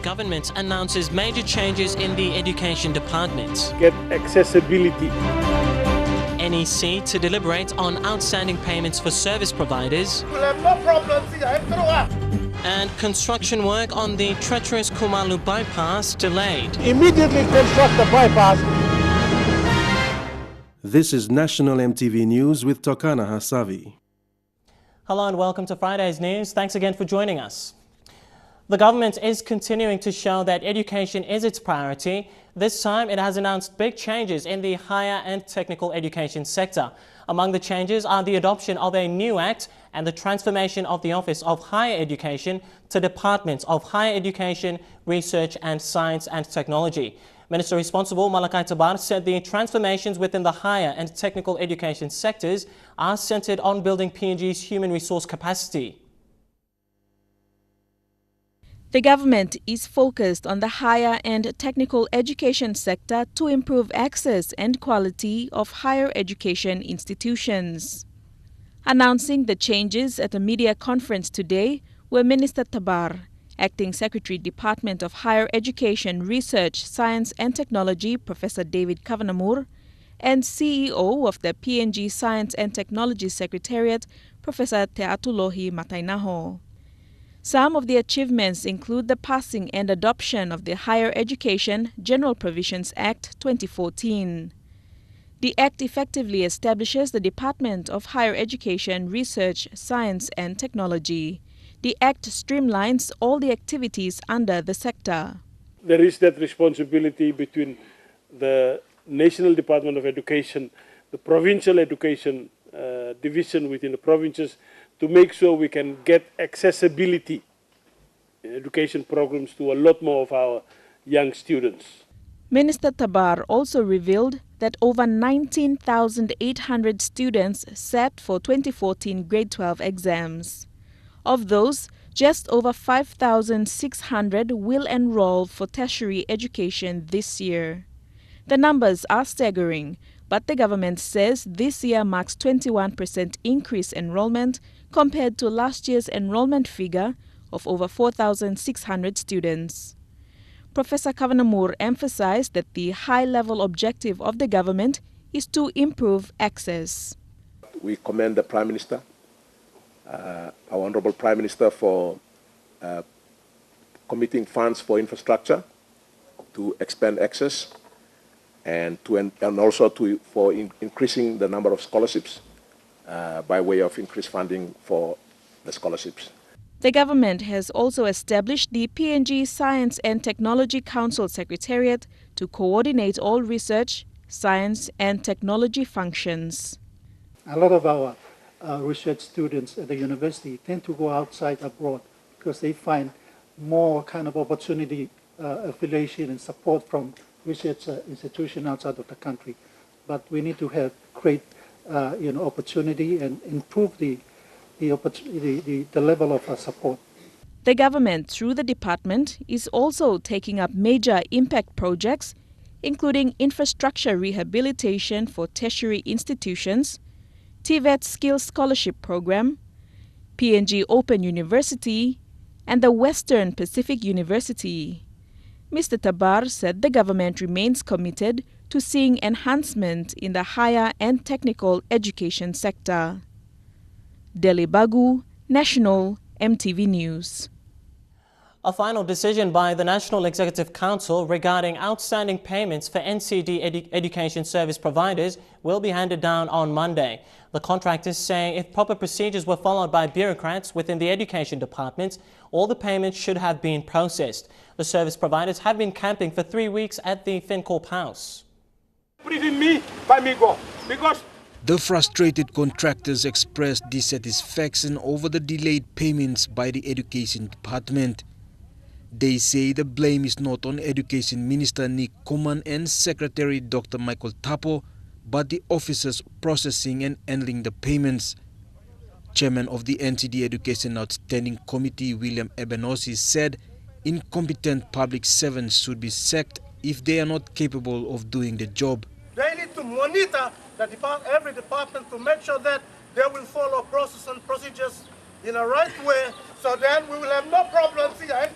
government announces major changes in the education department. Get accessibility. NEC to deliberate on outstanding payments for service providers. We'll have no problems here. And construction work on the treacherous Kumalu bypass delayed. Immediately construct the bypass. This is National EMTV News with Tokana Hasavi. Hello and welcome to Friday's news. Thanks again for joining us. The government is continuing to show that education is its priority. This time it has announced big changes in the higher and technical education sector. Among the changes are the adoption of a new act and the transformation of the Office of Higher Education to Department of Higher Education, Research and Science and Technology. Minister responsible, Malakai Tabar, said the transformations within the higher and technical education sectors are centered on building PNG's human resource capacity. The government is focused on the higher and technical education sector to improve access and quality of higher education institutions. Announcing the changes at a media conference today were Minister Tabar, Acting Secretary, Department of Higher Education, Research, Science and Technology, Professor David Kavanagh, and CEO of the PNG Science and Technology Secretariat, Professor Teatulohi Matainaho. Some of the achievements include the passing and adoption of the Higher Education General Provisions Act 2014. The Act effectively establishes the Department of Higher Education, Research, Science and Technology. The Act streamlines all the activities under the sector. There is that responsibility between the National Department of Education, the Provincial Education Division within the provinces, to make sure we can get accessibility in education programs to a lot more of our young students. Minister Tabar also revealed that over 19,800 students sat for 2014 grade 12 exams. Of those, just over 5,600 will enroll for tertiary education this year. The numbers are staggering, but the government says this year marks 21% increase enrollment compared to last year's enrollment figure of over 4,600 students. Professor Kavanagh emphasized that the high-level objective of the government is to improve access. We commend the Prime Minister, our Honourable Prime Minister, for committing funds for infrastructure to expand access and also for increasing the number of scholarships by way of increased funding for the scholarships. The government has also established the PNG Science and Technology Council Secretariat to coordinate all research, science and technology functions. A lot of our research students at the university tend to go outside abroad because they find more kind of opportunity, affiliation and support from research institutions outside of the country. But we need to have great opportunity and improve the level of support. The government, through the department, is also taking up major impact projects, including infrastructure rehabilitation for tertiary institutions, TVET Skills Scholarship Program, PNG Open University, and the Western Pacific University. Mr. Tabar said the government remains committed to seeing enhancement in the higher and technical education sector. Delhi Bagu, National EMTV News. A final decision by the National Executive Council regarding outstanding payments for NCD education service providers will be handed down on Monday. The contractors say if proper procedures were followed by bureaucrats within the education department, all the payments should have been processed. The service providers have been camping for 3 weeks at the FinCorp House. The frustrated contractors expressed dissatisfaction over the delayed payments by the Education Department. They say the blame is not on Education Minister Nick Kuman and Secretary Dr. Michael Tapo, but the officers processing and handling the payments. Chairman of the NCD Education Outstanding Committee, William Ebenossi, said incompetent public servants should be sacked if they are not capable of doing the job. They need to monitor every department to make sure that they will follow process and procedures in a right way, so then we will have no problems here.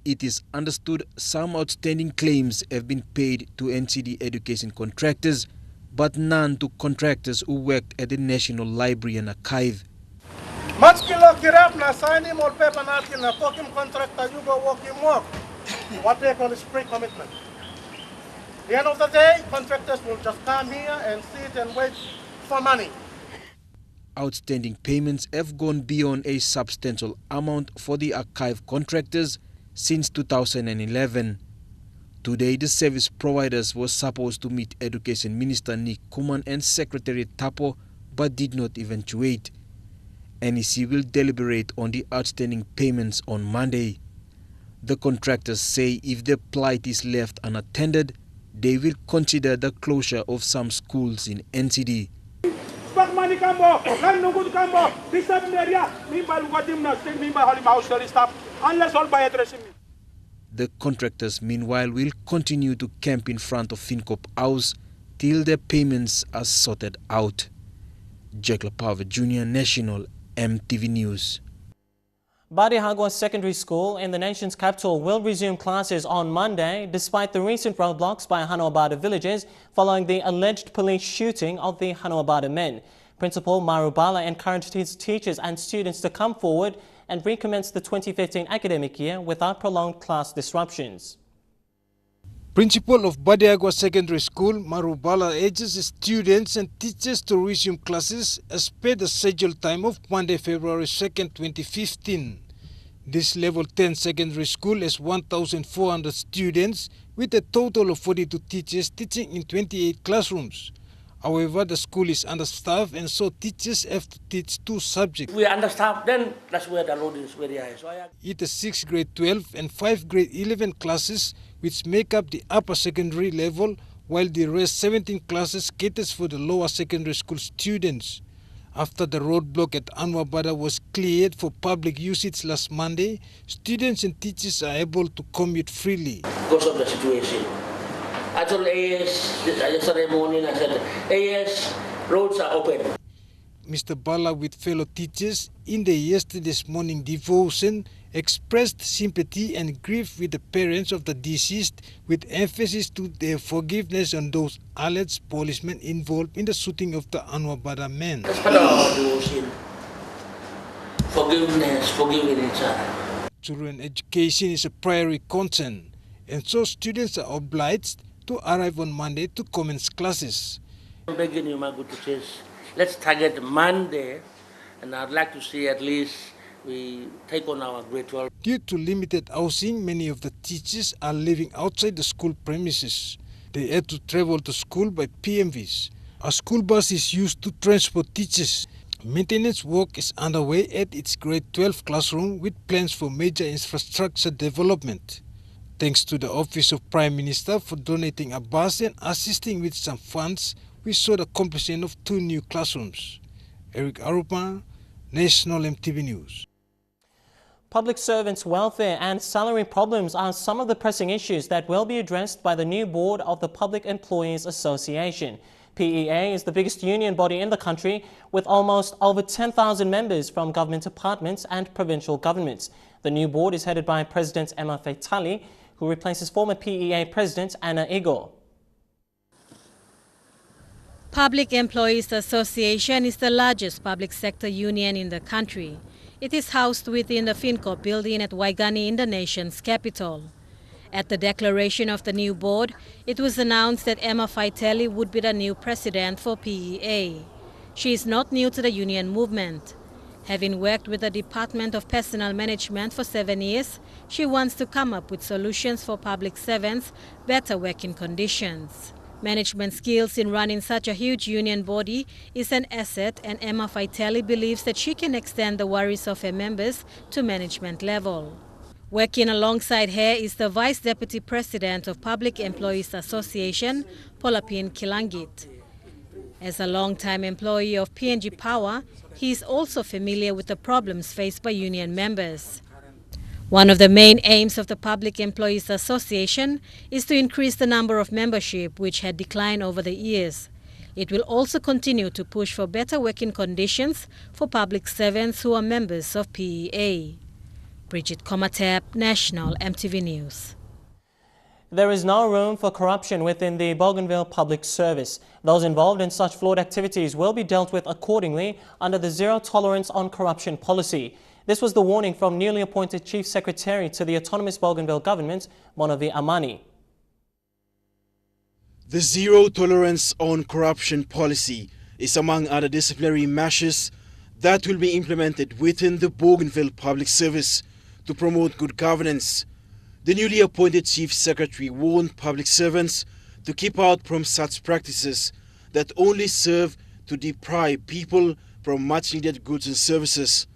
it is understood some outstanding claims have been paid to NCD education contractors, but none to contractors who worked at the National Library and Archive. What they call is pre-commitment. At the end of the day, contractors will just come here and sit and wait for money. Outstanding payments have gone beyond a substantial amount for the archive contractors since 2011. Today, the service providers were supposed to meet Education Minister Nick Kuman and Secretary Tapo, but did not eventuate. NEC will deliberate on the outstanding payments on Monday. The contractors say if their plight is left unattended, they will consider the closure of some schools in NCD. The contractors, meanwhile, will continue to camp in front of FinCorp House till their payments are sorted out. Jack Lapava Jr., National EMTV News. Badiagwa Secondary School in the nation's capital will resume classes on Monday despite the recent roadblocks by Hanuabada villagers following the alleged police shooting of the Hanuabada men. Principal Marubala encouraged his teachers and students to come forward and recommence the 2015 academic year without prolonged class disruptions. Principal of Badiagwa Secondary School, Marubala, urges students and teachers to resume classes as per the scheduled time of Monday, February 2nd, 2015. This level 10 secondary school has 1,400 students with a total of 42 teachers teaching in 28 classrooms. However, the school is understaffed and so teachers have to teach 2 subjects. We are understaffed, then that's where the load is very high. It is 6 grade 12 and 5 grade 11 classes which make up the upper secondary level, while the rest 17 classes caters for the lower secondary school students. After the roadblock at Anwabada was cleared for public usage last Monday, students and teachers are able to commute freely. Because of the situation. I told AS, yesterday morning, I said, AS, roads are open. Mr. Bala, with fellow teachers, in the yesterday's morning devotion, expressed sympathy and grief with the parents of the deceased, with emphasis to their forgiveness on those alleged policemen involved in the shooting of the Anwabada men. That's part of our devotion. Forgiveness, forgiving each other. Children education is a primary concern, and so students are obliged to arrive on Monday to commence classes. I'm begging you, my good teachers, let's target Monday, and I'd like to see at least we take on our grade 12. Due to limited housing, many of the teachers are living outside the school premises. They had to travel to school by PMVs. A school bus is used to transport teachers. Maintenance work is underway at its grade 12 classroom with plans for major infrastructure development. Thanks to the Office of Prime Minister for donating a bus and assisting with some funds, we saw the completion of 2 new classrooms. Eric Arupa, National EMTV News. Public servants' welfare and salary problems are some of the pressing issues that will be addressed by the new board of the Public Employees Association. PEA is the biggest union body in the country with almost over 10,000 members from government departments and provincial governments. The new board is headed by President Emma Faitali, who replaces former PEA President Anna Igor. Public Employees Association is the largest public sector union in the country. It is housed within the FinCorp building at Waigani in the nation's capital. At the declaration of the new board, it was announced that Emma Faitali would be the new president for PEA. She is not new to the union movement. Having worked with the Department of Personnel Management for 7 years, she wants to come up with solutions for public servants' better working conditions. Management skills in running such a huge union body is an asset, and Emma Faitali believes that she can extend the worries of her members to management level. Working alongside her is the Vice Deputy President of Public Employees Association, Polapin Kilangit. As a long-time employee of PNG Power, he is also familiar with the problems faced by union members. One of the main aims of the Public Employees Association is to increase the number of membership, which had declined over the years. It will also continue to push for better working conditions for public servants who are members of PEA. Bridget Komatep, National EMTV News. There is no room for corruption within the Bougainville Public Service. Those involved in such flawed activities will be dealt with accordingly under the Zero Tolerance on Corruption policy. This was the warning from newly appointed Chief Secretary to the Autonomous Bougainville Government, Monovi Amani. The Zero Tolerance on Corruption policy is among other disciplinary measures that will be implemented within the Bougainville Public Service to promote good governance. The newly appointed Chief Secretary warned public servants to keep out from such practices that only serve to deprive people from much needed goods and services.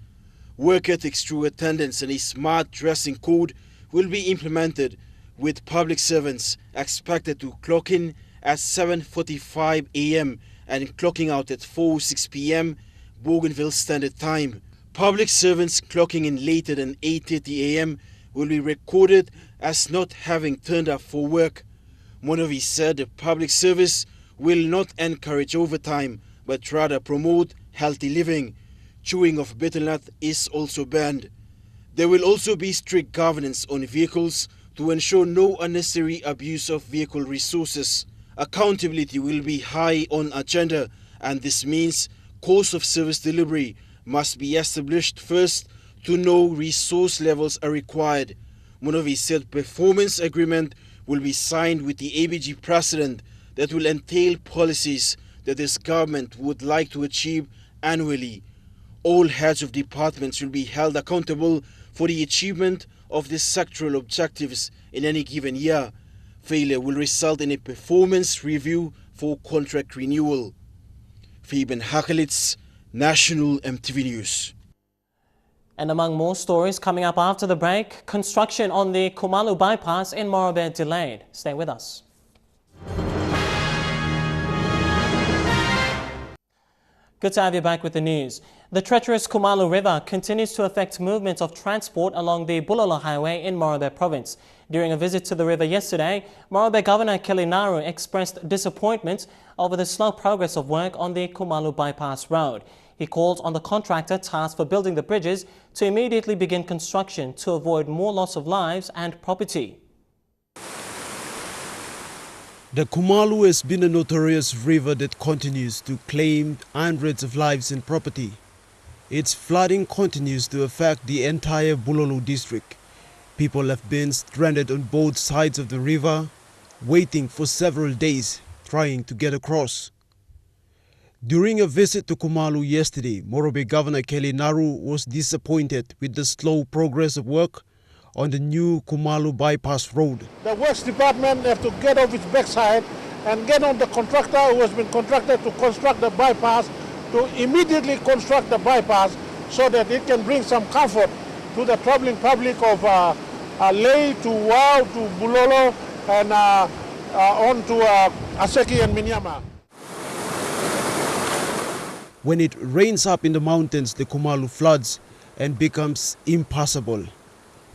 Work ethics through attendance and a smart dressing code will be implemented, with public servants expected to clock in at 7:45 a.m. and clocking out at 4:06 p.m. Bougainville Standard Time. Public servants clocking in later than 8:30 a.m. will be recorded as not having turned up for work. Monovi said the public service will not encourage overtime, but rather promote healthy living. Chewing of betel nut is also banned. There will also be strict governance on vehicles to ensure no unnecessary abuse of vehicle resources. Accountability will be high on agenda, and this means course of service delivery must be established first to know resource levels are required. Monovi said performance agreement will be signed with the ABG president that will entail policies that this government would like to achieve annually. All heads of departments will be held accountable for the achievement of the sectoral objectives in any given year. Failure will result in a performance review for contract renewal. Fabian Hakalitz, National EMTV News. And among more stories coming up after the break, construction on the Kumalu bypass in Morobe delayed. Stay with us. Good to have you back with the news. The treacherous Kumalu River continues to affect movement of transport along the Bulolo Highway in Morobe Province. During a visit to the river yesterday, Morobe Governor Kelly Naru expressed disappointment over the slow progress of work on the Kumalu bypass road. He called on the contractor tasked for building the bridges to immediately begin construction to avoid more loss of lives and property. The Kumalu has been a notorious river that continues to claim hundreds of lives and property. Its flooding continues to affect the entire Bulolo district. People have been stranded on both sides of the river, waiting for several days, trying to get across. During a visit to Kumalu yesterday, Morobe Governor Kelly Naru was disappointed with the slow progress of work on the new Kumalu bypass road. The works department have to get off its backside and get on the contractor who has been contracted to construct the bypass to immediately construct the bypass so that it can bring some comfort to the traveling public of Ley to Wau to Bulolo and on to Aseki and Minyama. When it rains up in the mountains, the Kumalu floods and becomes impassable.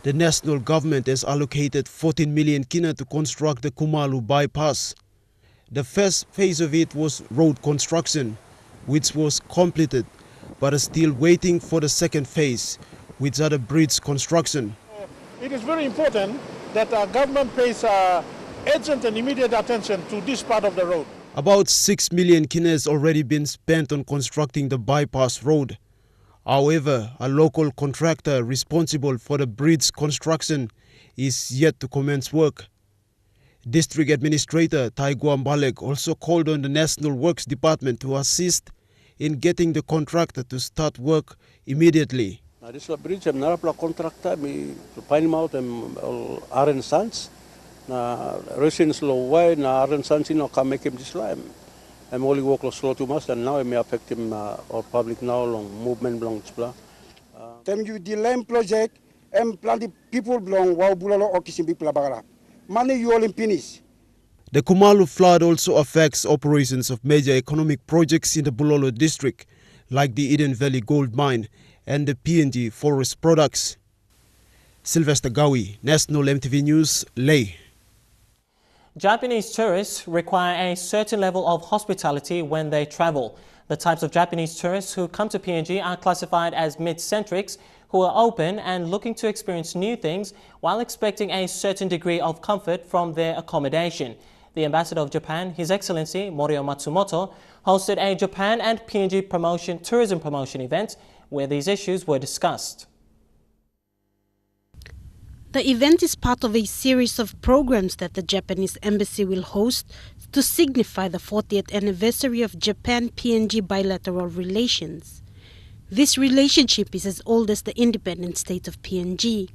The national government has allocated 14 million kina to construct the Kumalu bypass. The first phase of it was road construction, which was completed, but is still waiting for the second phase, which are the bridge construction. It is very important that our government pays urgent and immediate attention to this part of the road. About 6 million kina has already been spent on constructing the bypass road. However, a local contractor responsible for the bridge construction is yet to commence work. District Administrator Taiguam Balek also called on the National Works Department to assist in getting the contractor to start work immediately. This bridge, I'm not a contractor, me to find him out and Aaron Sons. Na residents low way, na Aaron Sons, can make him this line. I'm only walk slow too much, and now it may affect him or public now long movement belong to Tem you the land project and plant the people belong while Bulalo or Kissing people bagara. Money you all in finish. The Kumalu flood also affects operations of major economic projects in the Bulolo district, like the Eden Valley Gold Mine and the PNG Forest Products. Sylvester Gawi, National EMTV News, Ley. Japanese tourists require a certain level of hospitality when they travel. The types of Japanese tourists who come to PNG are classified as mid-centrics, who are open and looking to experience new things while expecting a certain degree of comfort from their accommodation. The Ambassador of Japan, His Excellency Morio Matsumoto, hosted a Japan and PNG tourism promotion event where these issues were discussed. The event is part of a series of programs that the Japanese Embassy will host to signify the 40th anniversary of Japan-PNG bilateral relations. This relationship is as old as the independent state of PNG.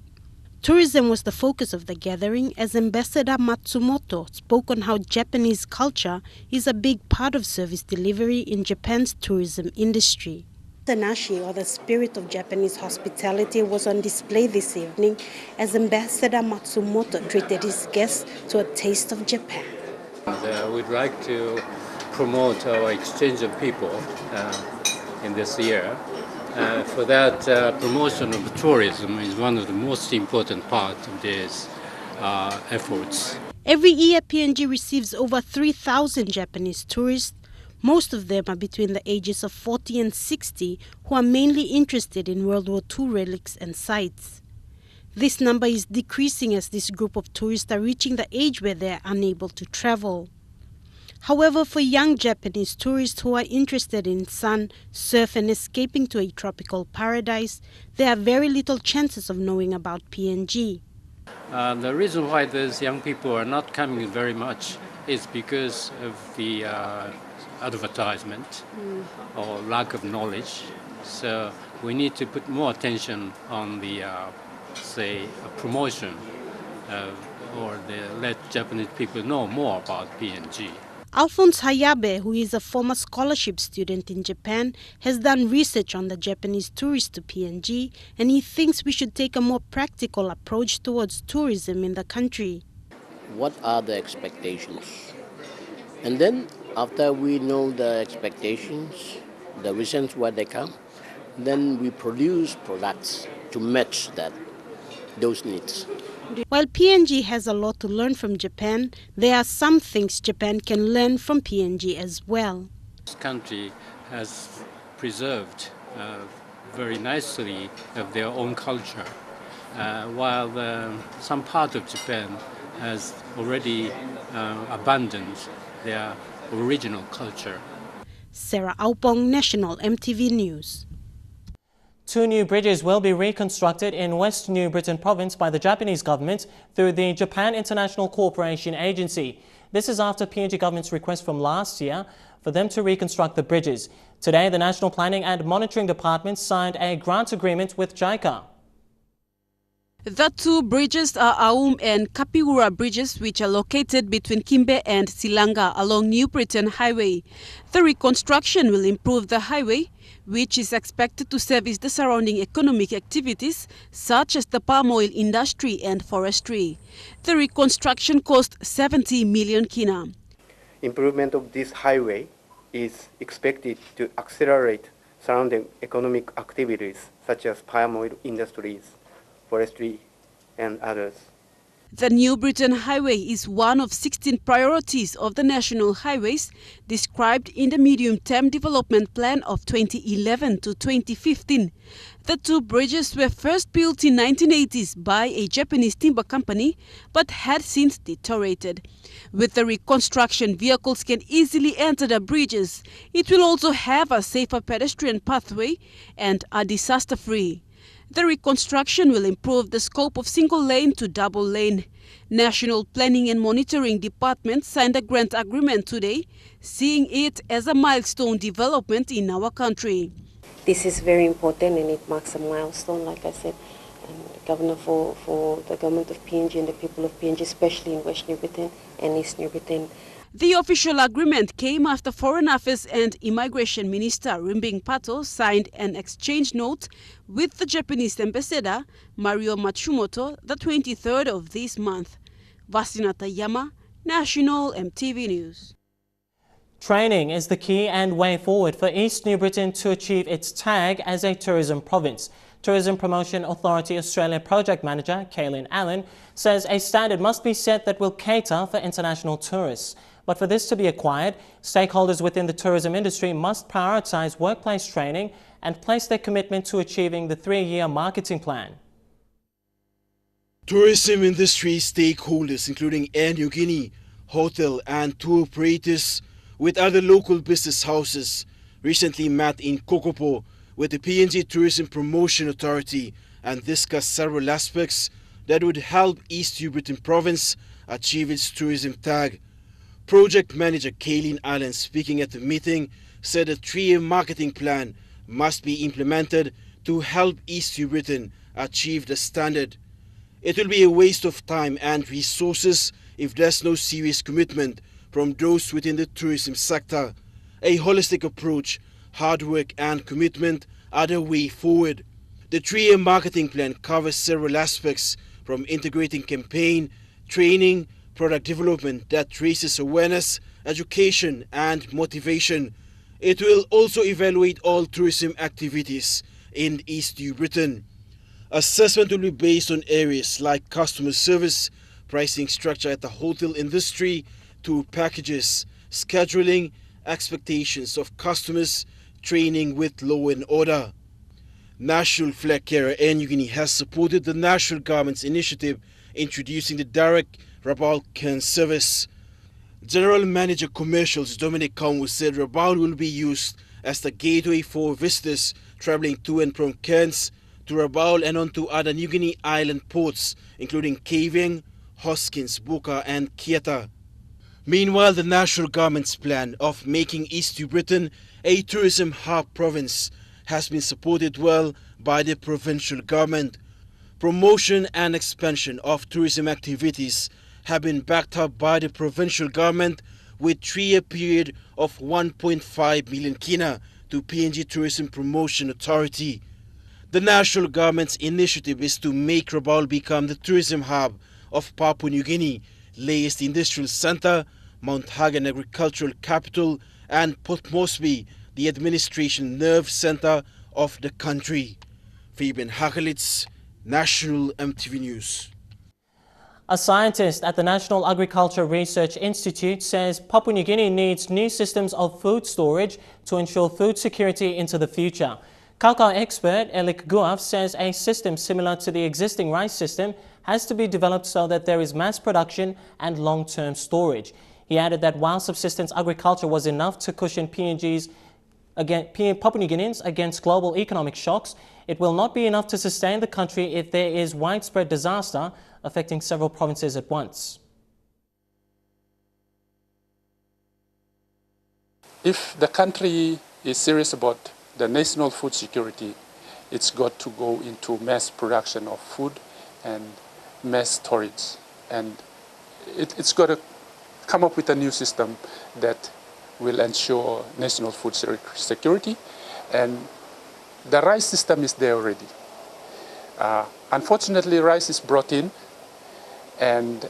Tourism was the focus of the gathering as Ambassador Matsumoto spoke on how Japanese culture is a big part of service delivery in Japan's tourism industry. The nashi, or the spirit of Japanese hospitality, was on display this evening as Ambassador Matsumoto treated his guests to a taste of Japan. We'd like to promote our exchange of people in this year. For that, promotion of tourism is one of the most important parts of these efforts. Every year, PNG receives over 3,000 Japanese tourists. Most of them are between the ages of 40 and 60 who are mainly interested in World War II relics and sites. This number is decreasing as this group of tourists are reaching the age where they are unable to travel. However, for young Japanese tourists who are interested in sun, surf and escaping to a tropical paradise, there are very little chances of knowing about PNG. The reason why these young people are not coming very much is because of the advertisement or lack of knowledge. So we need to put more attention on the, promotion or let Japanese people know more about PNG. Alphonse Hayabe, who is a former scholarship student in Japan, has done research on the Japanese tourists to PNG, and he thinks we should take a more practical approach towards tourism in the country. What are the expectations? And then after we know the expectations, the reasons why they come, then we produce products to match those needs. While PNG has a lot to learn from Japan, there are some things Japan can learn from PNG as well. This country has preserved very nicely of their own culture, while some part of Japan has already abandoned their original culture. Sarah Aupong, National EMTV News. 2 new bridges will be reconstructed in West New Britain province by the Japanese government through the Japan International Cooperation Agency. This is after PNG government's request from last year for them to reconstruct the bridges. Today, the National Planning and Monitoring Department signed a grant agreement with JICA. The 2 bridges are Aum and Kapiura bridges, which are located between Kimbe and Silanga along New Britain Highway. The reconstruction will improve the highway, which is expected to service the surrounding economic activities such as the palm oil industry and forestry. The reconstruction cost 70 million kina. Improvement of this highway is expected to accelerate surrounding economic activities such as palm oil industries, forestry, and others. The New Britain Highway is one of 16 priorities of the National Highways described in the Medium-Term Development Plan of 2011 to 2015. The 2 bridges were first built in 1980s by a Japanese timber company but had since deteriorated. With the reconstruction, vehicles can easily enter the bridges. It will also have a safer pedestrian pathway and are disaster-free. The reconstruction will improve the scope of single lane to double lane. National Planning and Monitoring Department signed a grant agreement today, seeing it as a milestone development in our country. This is very important and it marks a milestone, like I said, Governor for the government of PNG and the people of PNG, especially in West New Britain and East New Britain. The official agreement came after Foreign Affairs and Immigration Minister Rimbing Pato signed an exchange note with the Japanese ambassador Morio Matsumoto the 23rd of this month. Vasina Tayama, National EMTV News. Training is the key and way forward for East New Britain to achieve its tag as a tourism province. Tourism Promotion Authority Australia Project Manager Kaylin Allen says a standard must be set that will cater for international tourists. But for this to be acquired, stakeholders within the tourism industry must prioritize workplace training and place their commitment to achieving the 3-year marketing plan. Tourism industry stakeholders, including Air Niugini, hotel and tour operators, with other local business houses, recently met in Kokopo with the PNG Tourism Promotion Authority and discussed several aspects that would help East New Britain Province achieve its tourism tag. Project manager Kaylin Allen, speaking at the meeting, said a 3-year marketing plan must be implemented to help East New Britain achieve the standard. It will be a waste of time and resources if there's no serious commitment from those within the tourism sector. A holistic approach, hard work and commitment are the way forward. The 3-year marketing plan covers several aspects, from integrating campaign, training, product development that raises awareness, education and motivation. It will also evaluate all tourism activities in East New Britain. Assessment will be based on areas like customer service, pricing structure at the hotel industry, tour packages, scheduling, expectations of customers, training with law and order. National flag carrier Air Niugini has supported the national government's initiative introducing the direct Rabaul Cairns service. General Manager Commercials Dominic Kamu said Rabaul will be used as the gateway for visitors travelling to and from Cairns, to Rabaul and on to other New Guinea island ports, including Kavieng, Hoskins, Buka and Kieta. Meanwhile, the national government's plan of making East New Britain a tourism hub province has been supported well by the provincial government. Promotion and expansion of tourism activities have been backed up by the provincial government with 3-year period of 1.5 million kina to PNG Tourism Promotion Authority. The national government's initiative is to make Rabaul become the tourism hub of Papua New Guinea, latest industrial centre, Mount Hagen agricultural capital and Port Moresby, the administration nerve centre of the country. Fabian Hakelitz, National EMTV News. A scientist at the National Agriculture Research Institute says Papua New Guinea needs new systems of food storage to ensure food security into the future. Cacao expert Elik Guaf says a system similar to the existing rice system has to be developed so that there is mass production and long-term storage. He added that while subsistence agriculture was enough to cushion Papua New Guineans against global economic shocks, it will not be enough to sustain the country if there is widespread disaster affecting several provinces at once. If the country is serious about the national food security, it's got to go into mass production of food and mass storage. And it's got to come up with a new system that will ensure national food security. And the rice system is there already. Unfortunately, rice is brought in and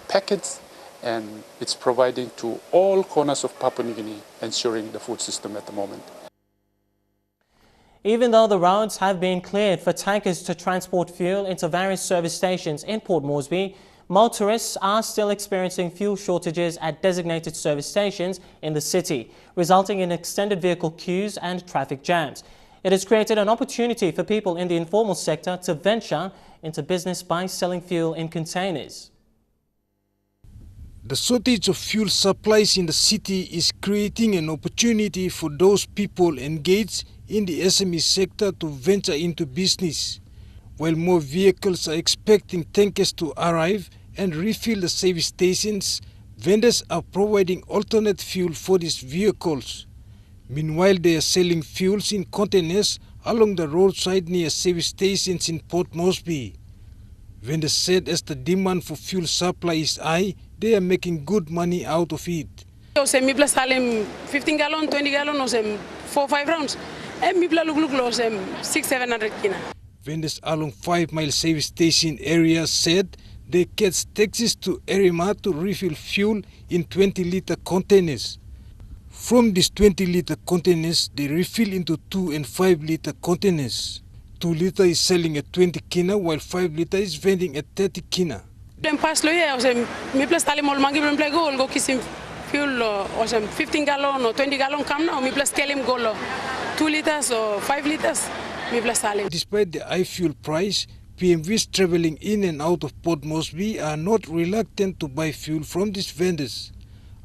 packaged, and it's providing to all corners of Papua New Guinea, ensuring the food system at the moment. Even though the roads have been cleared for tankers to transport fuel into various service stations in Port Moresby, motorists are still experiencing fuel shortages at designated service stations in the city, resulting in extended vehicle queues and traffic jams. It has created an opportunity for people in the informal sector to venture into business by selling fuel in containers. The shortage of fuel supplies in the city is creating an opportunity for those people engaged in the SME sector to venture into business. While more vehicles are expecting tankers to arrive and refill the service stations, vendors are providing alternate fuel for these vehicles. Meanwhile, they are selling fuels in containers along the roadside near service stations in Port Moresby. Vendors said as the demand for fuel supply is high, they are making good money out of it. 15 gallon, 20 gallon, or 4-5 rounds. And me look 600-700 kina. Vendors along 5 Mile service station area said they catch taxis to Erima to refill fuel in 20-litre containers. From these 20-litre containers, they refill into 2 and 5-litre containers. 2 litre is selling at 20 kina, while 5 litre is vending at 30 kina. Dem pas lo ye, me plus tali mol mangi bem play go kisim fuel or 15 gallon or 20 gallon come now, me plus kelim go 2 liters or 5 liters, me plus tali. Despite the high fuel price, PMVs traveling in and out of Port Moresby are not reluctant to buy fuel from these vendors.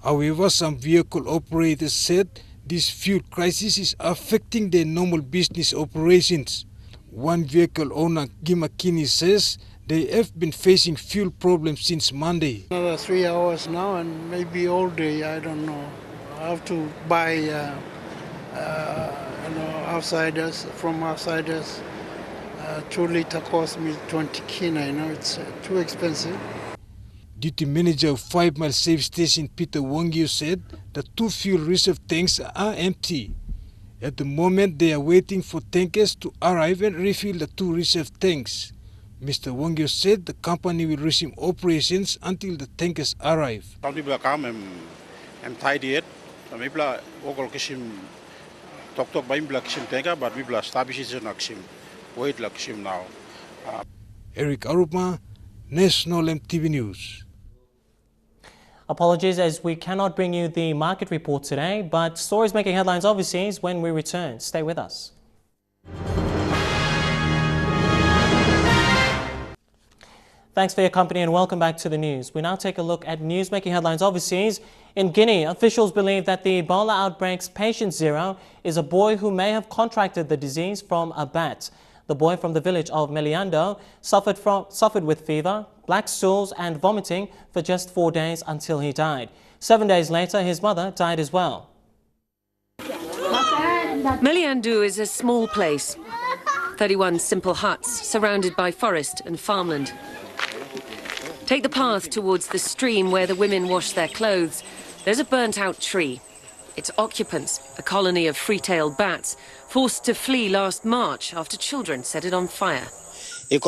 However, some vehicle operators said this fuel crisis is affecting their normal business operations. One vehicle owner, Gimakini, says they have been facing fuel problems since Monday. Another 3 hours now and maybe all day, I don't know. I have to buy outsiders, from outsiders. 2 liter cost me 20 kina, it's too expensive. Duty manager of 5 Mile Safe Station, Peter Wongio, said the 2 fuel reserve tanks are empty. At the moment, they are waiting for tankers to arrive and refill the 2 reserve tanks. Mr. Wongio said the company will resume operations until the tankers arrive. Some people come and tidy it. Some people are talk by kishim tanker, but people are establishing kishim. Wait kishim now. Eric Arupma, National EMTV News. Apologies as we cannot bring you the market report today, but stories making headlines overseas when we return. Stay with us. Thanks for your company and welcome back to the news. We now take a look at news making headlines overseas. In Guinea, officials believe that the Ebola outbreak's patient zero is a boy who may have contracted the disease from a bat. The boy from the village of Meliando suffered with fever, black stools and vomiting for just 4 days until he died. 7 days later, his mother died as well. Meliando is a small place. 31 simple huts surrounded by forest and farmland. Take the path towards the stream where the women wash their clothes. There's a burnt-out tree. Its occupants, a colony of free-tailed bats, forced to flee last March after children set it on fire. They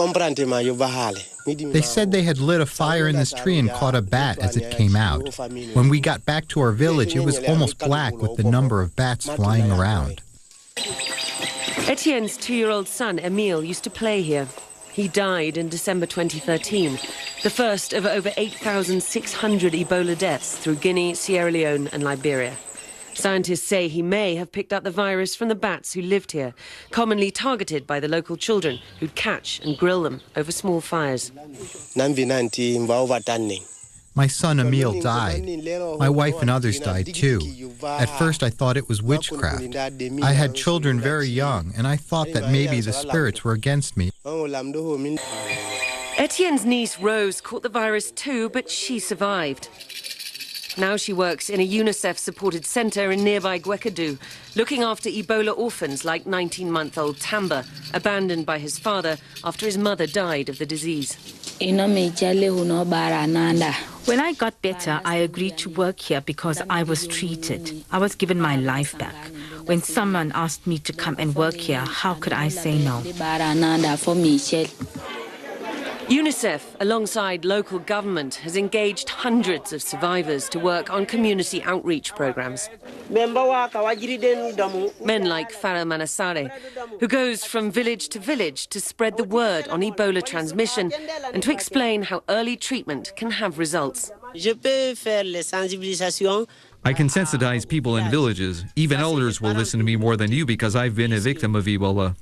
said they had lit a fire in this tree and caught a bat as it came out. When we got back to our village, it was almost black with the number of bats flying around. Etienne's 2-year-old son, Emile, used to play here. He died in December 2013, the first of over 8,600 Ebola deaths through Guinea, Sierra Leone and Liberia. Scientists say he may have picked up the virus from the bats who lived here, commonly targeted by the local children who'd catch and grill them over small fires. My son Emile died. My wife and others died too. At first I thought it was witchcraft. I had children very young, and I thought that maybe the spirits were against me. Etienne's niece Rose caught the virus too, but she survived. Now she works in a UNICEF-supported centre in nearby Gwekadu, looking after Ebola orphans like 19-month-old Tamba, abandoned by his father after his mother died of the disease. When I got better, I agreed to work here because I was treated. I was given my life back. When someone asked me to come and work here, how could I say no? UNICEF, alongside local government, has engaged hundreds of survivors to work on community outreach programs. Men like Farah Manassare, who goes from village to village to spread the word on Ebola transmission and to explain how early treatment can have results. I can sensitize people in villages. Even elders will listen to me more than you because I've been a victim of Ebola.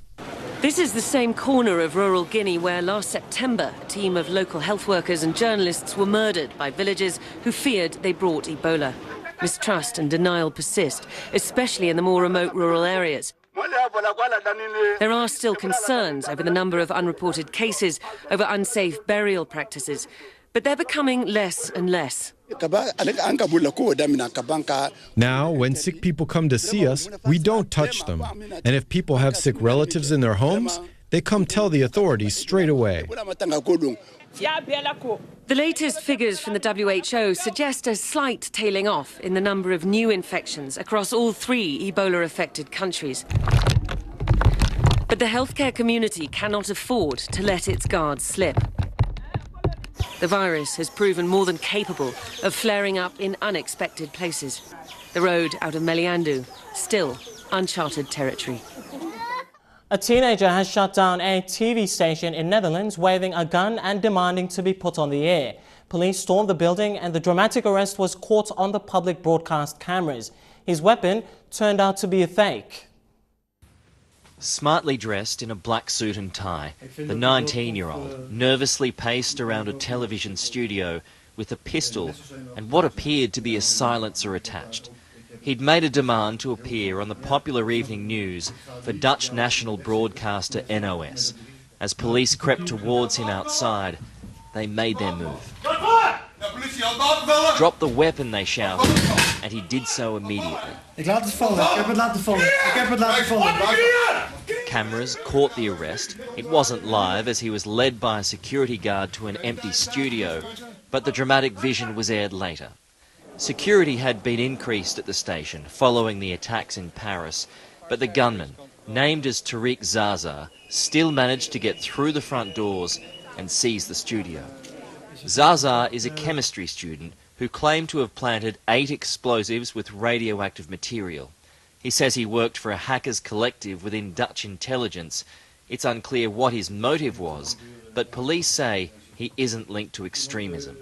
This is the same corner of rural Guinea where last September a team of local health workers and journalists were murdered by villagers who feared they brought Ebola. Mistrust and denial persist, especially in the more remote rural areas. There are still concerns over the number of unreported cases, over unsafe burial practices, but they're becoming less and less. Now, when sick people come to see us, we don't touch them. And if people have sick relatives in their homes, they come tell the authorities straight away. The latest figures from the WHO suggest a slight tailing off in the number of new infections across all 3 Ebola-affected countries. But the healthcare community cannot afford to let its guard slip. The virus has proven more than capable of flaring up in unexpected places. The road out of Meliando, still uncharted territory. A teenager has shut down a TV station in Netherlands, waving a gun and demanding to be put on the air. Police stormed the building and the dramatic arrest was caught on the public broadcast cameras. His weapon turned out to be a fake. Smartly dressed in a black suit and tie, the 19-year-old nervously paced around a television studio with a pistol and what appeared to be a silencer attached. He'd made a demand to appear on the popular evening news for Dutch national broadcaster NOS. As police crept towards him outside, they made their move. Drop the weapon, they shouted, and he did so immediately. Cameras caught the arrest. It wasn't live as he was led by a security guard to an empty studio, but the dramatic vision was aired later. Security had been increased at the station following the attacks in Paris, but the gunman, named as Tariq Zaza, still managed to get through the front doors and seize the studio. Zaza is a chemistry student who claimed to have planted 8 explosives with radioactive material. He says he worked for a hackers collective within Dutch intelligence. It's unclear what his motive was, but police say he isn't linked to extremism.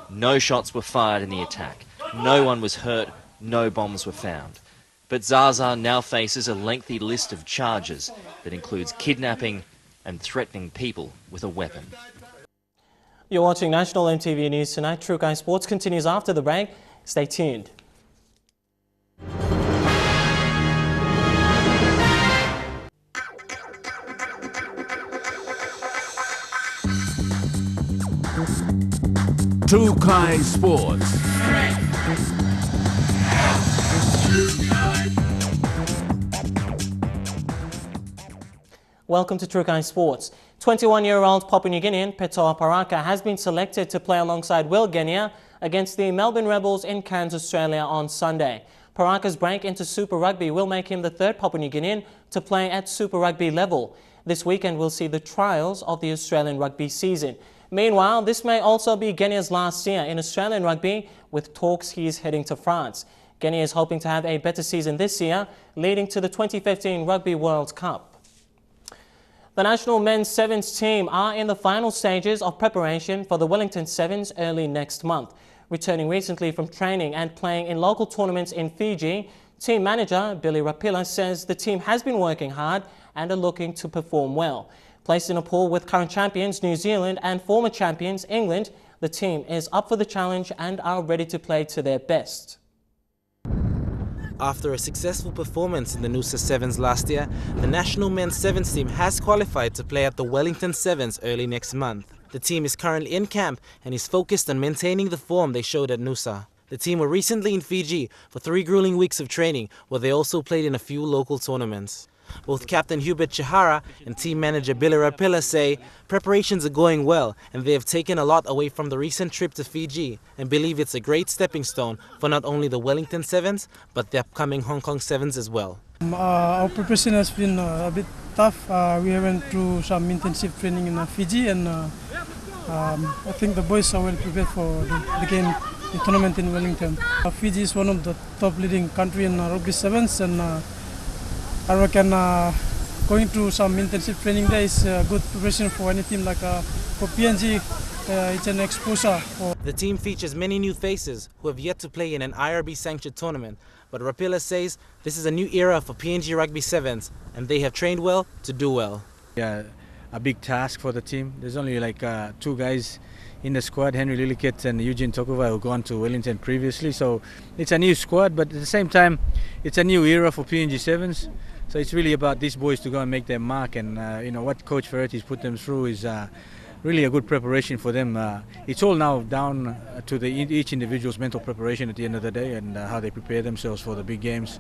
No shots were fired in the attack. No one was hurt. No bombs were found. But Zaza now faces a lengthy list of charges that includes kidnapping and threatening people with a weapon. You're watching National EMTV News tonight. True Guy Sports continues after the break. Stay tuned. True Guy Sports. Welcome to True Guy Sports. 21-year-old Papua New Guinean Petoa Paraka has been selected to play alongside Will Genia against the Melbourne Rebels in Cairns, Australia on Sunday. Paraka's break into Super Rugby will make him the third Papua New Guinean to play at Super Rugby level. This weekend we'll see the trials of the Australian rugby season. Meanwhile, this may also be Genia's last year in Australian rugby, with talks he is heading to France. Genia is hoping to have a better season this year, leading to the 2015 Rugby World Cup. The national men's sevens team are in the final stages of preparation for the Wellington Sevens early next month. Returning recently from training and playing in local tournaments in Fiji, team manager Billy Rapila says the team has been working hard and are looking to perform well. Placed in a pool with current champions New Zealand and former champions England, the team is up for the challenge and are ready to play to their best. After a successful performance in the Noosa Sevens last year, the national men's sevens team has qualified to play at the Wellington Sevens early next month. The team is currently in camp and is focused on maintaining the form they showed at Noosa. The team were recently in Fiji for 3 grueling weeks of training, where they also played in a few local tournaments. Both Captain Hubert Chihara and team manager Billy Rapila say preparations are going well and they have taken a lot away from the recent trip to Fiji and believe it's a great stepping stone for not only the Wellington Sevens but the upcoming Hong Kong Sevens as well. Our preparation has been a bit tough. We went through some intensive training in Fiji and I think the boys are well prepared for the game, the tournament in Wellington. Fiji is one of the top leading country in rugby sevens and I reckon going through some intensive training there is a good preparation for any team like for PNG. It's an exposure. The team features many new faces who have yet to play in an IRB-sanctioned tournament, but Rapila says this is a new era for PNG Rugby Sevens and they have trained well to do well. Yeah, a big task for the team. There's only like 2 guys in the squad, Henry Lillikit and Eugene Tokova, who gone to Wellington previously. So it's a new squad, but at the same time, it's a new era for PNG Sevens. So it's really about these boys to go and make their mark, and what Coach Ferretti's put them through is really a good preparation for them. It's all now down to each individual's mental preparation at the end of the day and how they prepare themselves for the big games.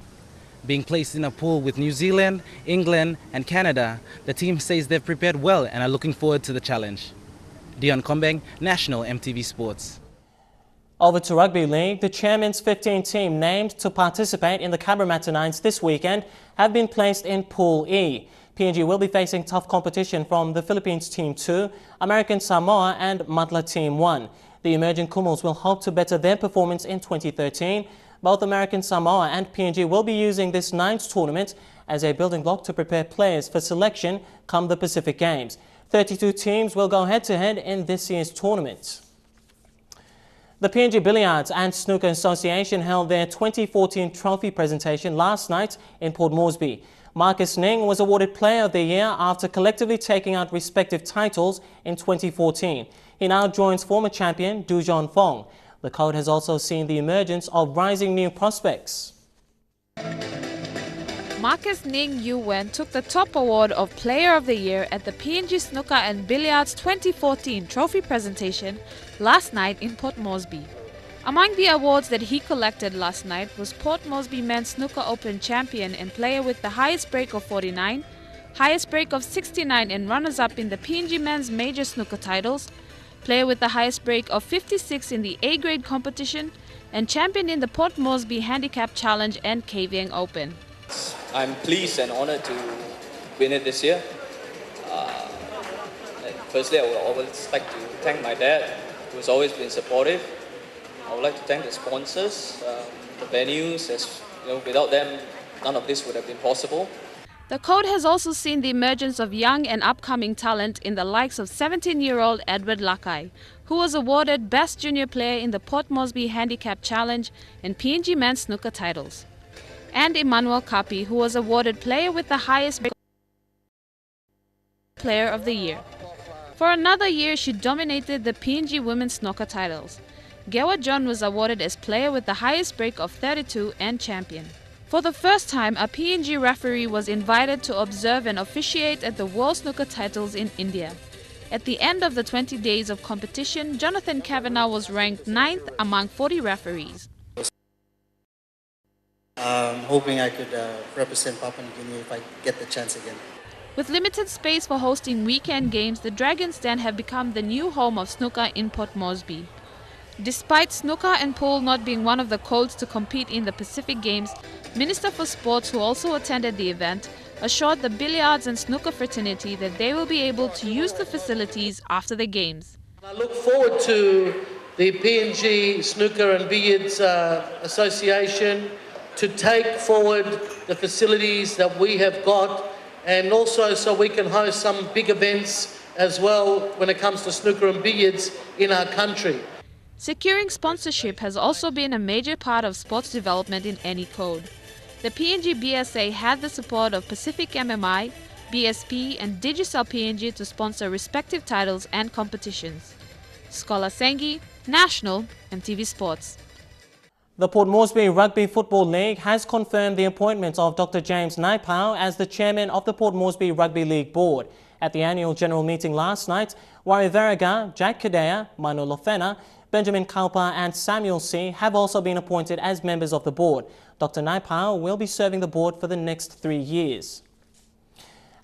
Being placed in a pool with New Zealand, England and Canada, the team says they've prepared well and are looking forward to the challenge. Dion Kombeng, National EMTV Sports. Over to Rugby League, the Chairman's 15 team named to participate in the Cabramatta Nines this weekend have been placed in Pool E. PNG will be facing tough competition from the Philippines Team 2, American Samoa and Matla Team 1. The emerging Kumals will hope to better their performance in 2013. Both American Samoa and PNG will be using this Nines tournament as a building block to prepare players for selection come the Pacific Games. 32 teams will go head-to-head in this year's tournament. The PNG Billiards and Snooker Association held their 2014 trophy presentation last night in Port Moresby. Marcus Ning was awarded Player of the Year after collectively taking out respective titles in 2014. He now joins former champion Du Fong. The code has also seen the emergence of rising new prospects. Marcus Ning Yu-Wen took the top award of Player of the Year at the PNG Snooker and Billiards 2014 trophy presentation last night in Port Moresby. Among the awards that he collected last night was Port Moresby Men's Snooker Open Champion and player with the highest break of 49, highest break of 69 and runners-up in the PNG Men's Major Snooker titles, player with the highest break of 56 in the A-grade competition, and champion in the Port Moresby Handicap Challenge and KVN Open. I'm pleased and honored to win it this year. Firstly, I would always like to thank my dad, who has always been supportive. I would like to thank the sponsors, the venues, as you know, without them, none of this would have been possible. The code has also seen the emergence of young and upcoming talent in the likes of 17-year-old Edward Lakai, who was awarded Best Junior Player in the Port Moresby Handicap Challenge and PNG Men's Snooker titles, and Emmanuel Kapi, who was awarded Player with the highest Player of the Year. For another year, she dominated the PNG Women's Snooker titles. Gewa John was awarded as Player with the highest break of 32 and champion. For the first time, a PNG referee was invited to observe and officiate at the World Snooker titles in India. At the end of the 20 days of competition, Jonathan Kavanagh was ranked 9th among 40 referees. Hoping I could represent Papua New Guinea if I get the chance again. With limited space for hosting weekend games, the Dragons Den have become the new home of snooker in Port Moresby. Despite snooker and pool not being one of the codes to compete in the Pacific Games, Minister for Sports, who also attended the event, assured the billiards and snooker fraternity that they will be able to use the facilities after the Games. I look forward to the PNG Snooker and Billiards Association to take forward the facilities that we have got, and also so we can host some big events as well when it comes to snooker and billiards in our country. Securing sponsorship has also been a major part of sports development in any code. The PNG BSA had the support of Pacific MMI, BSP and Digicel PNG to sponsor respective titles and competitions. Scholar Sengi, National, EMTV Sports. The Port Moresby Rugby Football League has confirmed the appointment of Dr. James Naipau as the chairman of the Port Moresby Rugby League Board. At the annual general meeting last night, Wari Veraga, Jack Kadea, Manu Lofena, Benjamin Kaupa and Samuel C. have also been appointed as members of the board. Dr. Naipau will be serving the board for the next 3 years.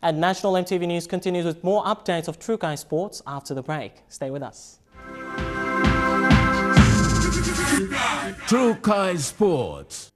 And National EMTV News continues with more updates of Trukai Sports after the break. Stay with us. Trukai Sports.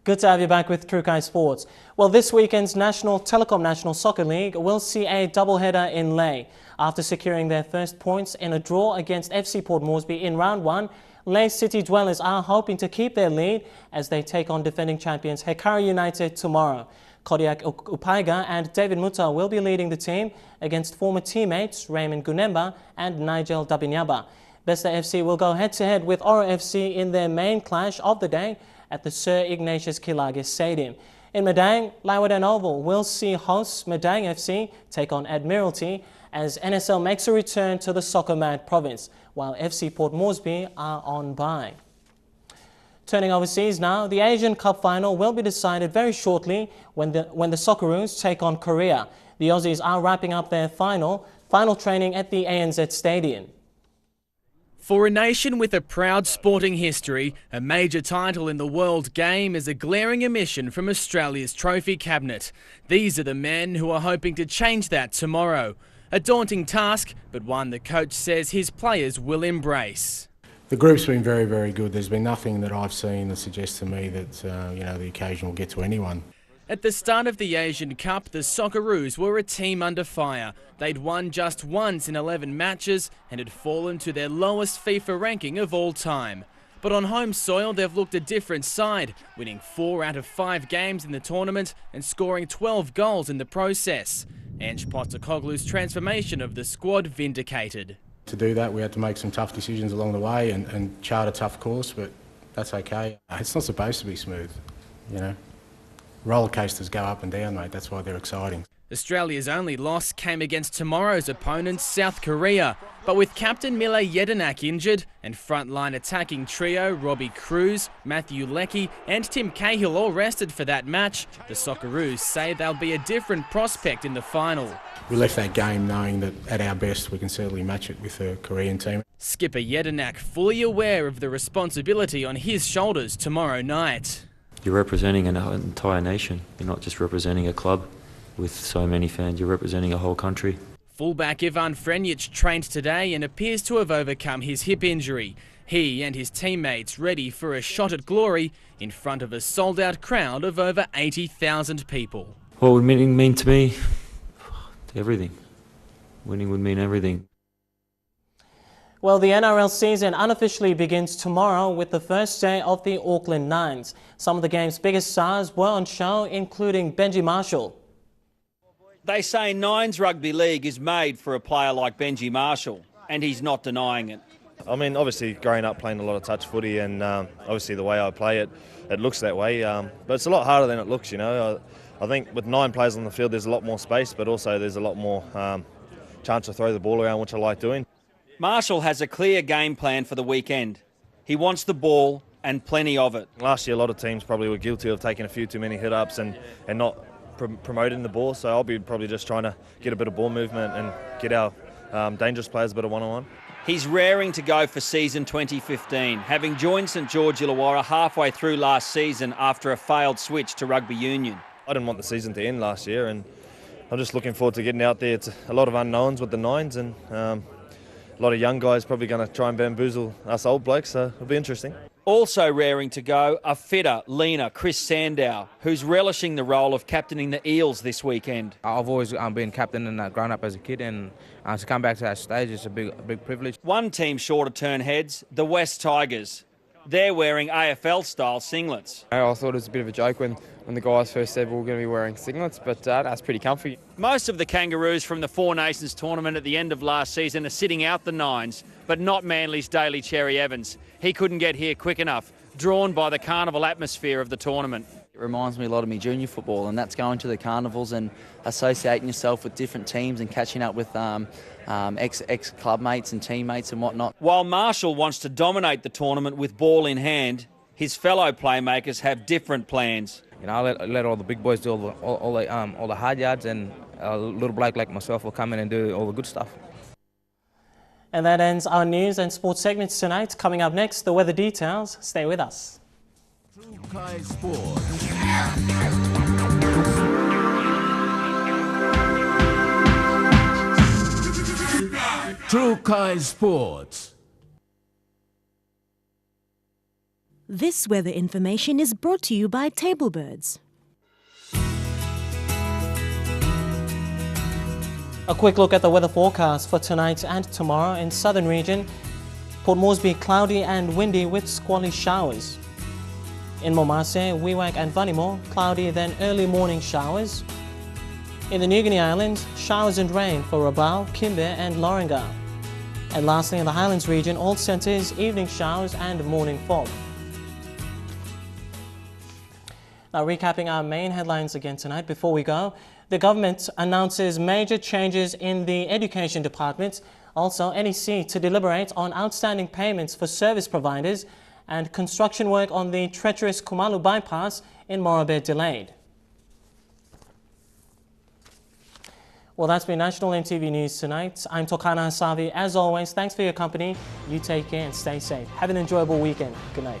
Good to have you back with Trukai Sports. Well, this weekend's National Telecom National Soccer League will see a doubleheader in Lae. After securing their first points in a draw against FC Port Moresby in round 1, Lae City Dwellers are hoping to keep their lead as they take on defending champions Hekari United tomorrow. Kodiak Upaiga and David Muta will be leading the team against former teammates Raymond Gunemba and Nigel Dabinyaba. Besta FC will go head-to-head with Oro FC in their main clash of the day at the Sir Ignatius Kilage Stadium. In Madang, Laiwadan Oval will see hosts Madang FC take on Admiralty as NSL makes a return to the soccer-mad province, while FC Port Moresby are on bye. Turning overseas now, the Asian Cup final will be decided very shortly when the Socceroos take on Korea. The Aussies are wrapping up their final training at the ANZ Stadium. For a nation with a proud sporting history, a major title in the world game is a glaring omission from Australia's trophy cabinet. These are the men who are hoping to change that tomorrow. A daunting task, but one the coach says his players will embrace. The group's been very, very good. There's been nothing that I've seen that suggests to me that the occasion will get to anyone. At the start of the Asian Cup, the Socceroos were a team under fire. They'd won just once in 11 matches and had fallen to their lowest FIFA ranking of all time. But on home soil, they've looked a different side, winning 4 out of 5 games in the tournament and scoring 12 goals in the process. Ange Postecoglou's transformation of the squad vindicated. To do that, we had to make some tough decisions along the way and chart a tough course, but that's okay. It's not supposed to be smooth, you know. Roller coasters go up and down, mate. That's why they're exciting. Australia's only loss came against tomorrow's opponent, South Korea. But with captain Mile Jedinak injured and frontline attacking trio Robbie Cruz, Matthew Leckie and Tim Cahill all rested for that match, the Socceroos say they'll be a different prospect in the final. We left that game knowing that at our best we can certainly match it with the Korean team. Skipper Jedinak fully aware of the responsibility on his shoulders tomorrow night. You're representing an entire nation. You're not just representing a club with so many fans. You're representing a whole country. Fullback Ivan Frenjic trained today and appears to have overcome his hip injury. He and his teammates ready for a shot at glory in front of a sold-out crowd of over 80,000 people. What would winning mean to me? Everything. Winning would mean everything. Well, the NRL season unofficially begins tomorrow with the first day of the Auckland Nines. Some of the game's biggest stars were on show, including Benji Marshall. They say Nines Rugby League is made for a player like Benji Marshall, and he's not denying it. I mean, obviously growing up playing a lot of touch footy and obviously the way I play it, it looks that way. But it's a lot harder than it looks, you know. I think with 9 players on the field there's a lot more space, but also there's a lot more chance to throw the ball around, which I like doing. Marshall has a clear game plan for the weekend. He wants the ball and plenty of it. Last year a lot of teams probably were guilty of taking a few too many hit-ups and not promoting the ball, so I'll be probably just trying to get a bit of ball movement and get our dangerous players a bit of one-on-one. He's raring to go for season 2015, having joined St George Illawarra halfway through last season after a failed switch to rugby union. I didn't want the season to end last year, and I'm just looking forward to getting out there. It's a lot of unknowns with the Nines, and a lot of young guys probably going to try and bamboozle us old blokes, so it'll be interesting. Also raring to go, a fitter, leaner Chris Sandow, who's relishing the role of captaining the Eels this weekend. I've always been captain and grown up as a kid, and to come back to that stage is a big privilege. One team sure to turn heads, the West Tigers. They're wearing AFL-style singlets. I thought it was a bit of a joke when the guys first said we were going to be wearing singlets, but that's pretty comfy. Most of the Kangaroos from the Four Nations tournament at the end of last season are sitting out the Nines, but not Manly's Daly Cherry Evans. He couldn't get here quick enough, drawn by the carnival atmosphere of the tournament. It reminds me a lot of me junior football, and that's going to the carnivals and associating yourself with different teams and catching up with ex-club mates and teammates and whatnot. While Marshall wants to dominate the tournament with ball in hand, his fellow playmakers have different plans. You know, I let all the big boys do all the hard yards, and a little bloke like myself will come in and do all the good stuff. And that ends our news and sports segments tonight. Coming up next, the weather details. Stay with us. True Kai Sports. This weather information is brought to you by Tablebirds. A quick look at the weather forecast for tonight and tomorrow in southern region. Port Moresby cloudy and windy with squally showers. In Momase, Wewak and Vanimo, cloudy then early morning showers. In the New Guinea Islands, showers and rain for Rabaul, Kimbe and Loringa. And lastly in the Highlands region, all centres, evening showers and morning fog. Now recapping our main headlines again tonight before we go. The government announces major changes in the education department. Also, NEC to deliberate on outstanding payments for service providers, and construction work on the treacherous Kumalu bypass in Morabit delayed. Well, that's been National EMTV News tonight. I'm Tokana Hasavi. As always, thanks for your company. You take care and stay safe. Have an enjoyable weekend. Good night.